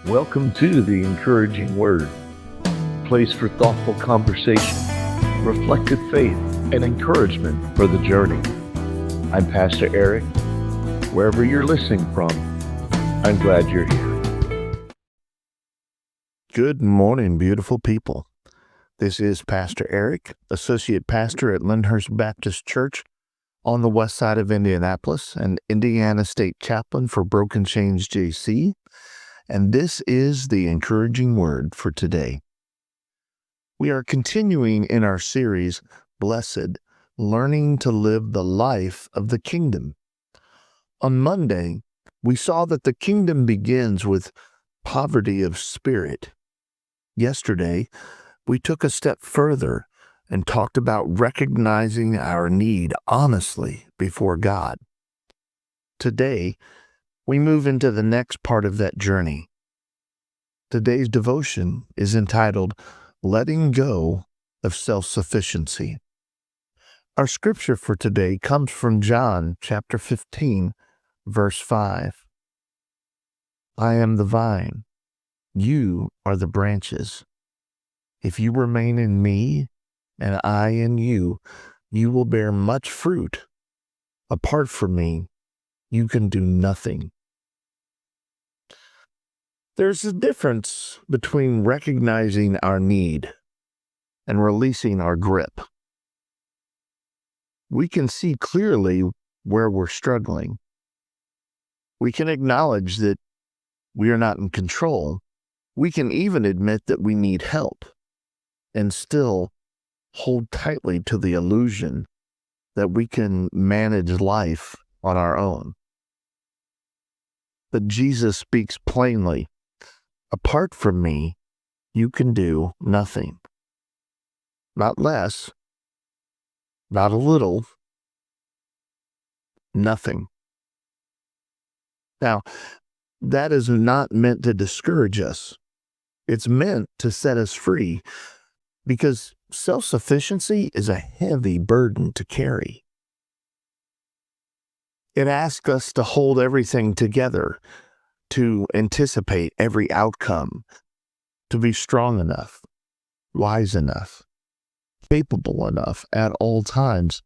Welcome to the Encouraging Word, a place for thoughtful conversation, reflective faith, and encouragement for the journey. I'm Pastor Eric. Wherever you're listening from, I'm glad you're here. Good morning, beautiful people. This is Pastor Eric, Associate Pastor at Lyndhurst Baptist Church on the west side of Indianapolis and Indiana State Chaplain for Broken Chains JC. And this is the Encouraging Word for today. We are continuing in our series, Blessed, Learning to Live the Life of the Kingdom. On Monday, we saw that the kingdom begins with poverty of spirit. Yesterday, we took a step further and talked about recognizing our need honestly before God. Today, we move into the next part of that journey. Today's devotion is entitled, Letting Go of Self-Sufficiency. Our scripture for today comes from John chapter 15, verse 5. I am the vine, you are the branches. If you remain in me, and I in you, you will bear much fruit. Apart from me, you can do nothing. There's a difference between recognizing our need and releasing our grip. We can see clearly where we're struggling. We can acknowledge that we are not in control. We can even admit that we need help and still hold tightly to the illusion that we can manage life on our own. But Jesus speaks plainly. Apart from me, you can do nothing. Not less, not a little, nothing. Now, that is not meant to discourage us. It's meant to set us free because self-sufficiency is a heavy burden to carry. It asks us to hold everything together, to anticipate every outcome, to be strong enough, wise enough, capable enough at all times.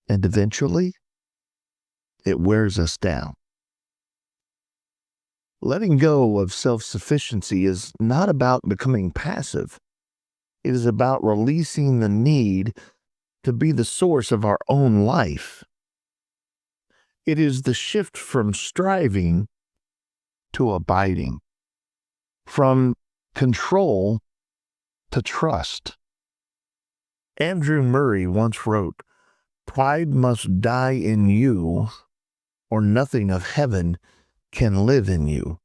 And eventually, it wears us down. Letting go of self-sufficiency is not about becoming passive. It is about releasing the need to be the source of our own life. It is the shift from striving to abiding, from control to trust. Andrew Murray once wrote, "Pride must die in you, or nothing of heaven can live in you."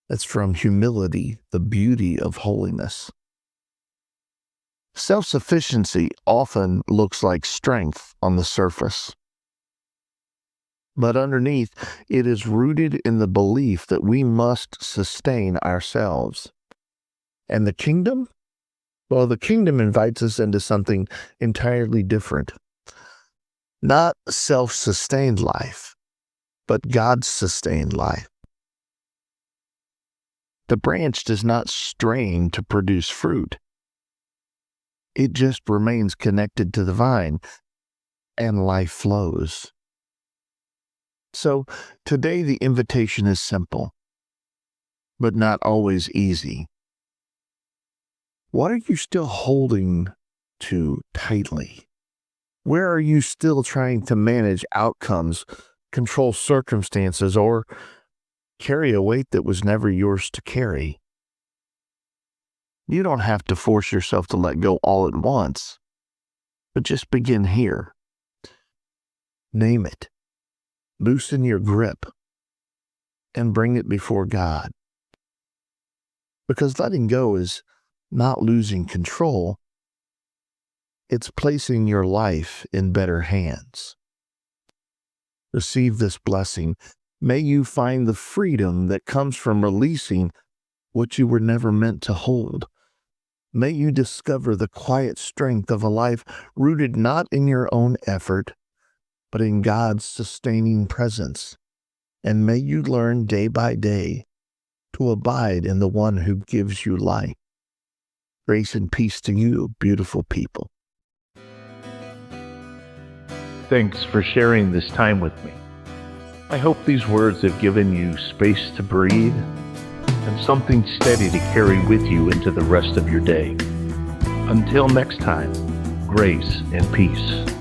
That's from Humility, the Beauty of Holiness. Self-sufficiency often looks like strength on the surface. But underneath, it is rooted in the belief that we must sustain ourselves. And the kingdom? Well, the kingdom invites us into something entirely different. Not self-sustained life, but God-sustained life. The branch does not strain to produce fruit. It just remains connected to the vine, and life flows. So today the invitation is simple, but not always easy. What are you still holding to tightly? Where are you still trying to manage outcomes, control circumstances, or carry a weight that was never yours to carry? You don't have to force yourself to let go all at once, but just begin here. Name it. Loosen your grip and bring it before God. Because letting go is not losing control. It's placing your life in better hands. Receive this blessing. May you find the freedom that comes from releasing what you were never meant to hold. May you discover the quiet strength of a life rooted not in your own effort, but in God's sustaining presence. And may you learn day by day to abide in the one who gives you life. Grace and peace to you, beautiful people. Thanks for sharing this time with me. I hope these words have given you space to breathe and something steady to carry with you into the rest of your day. Until next time, grace and peace.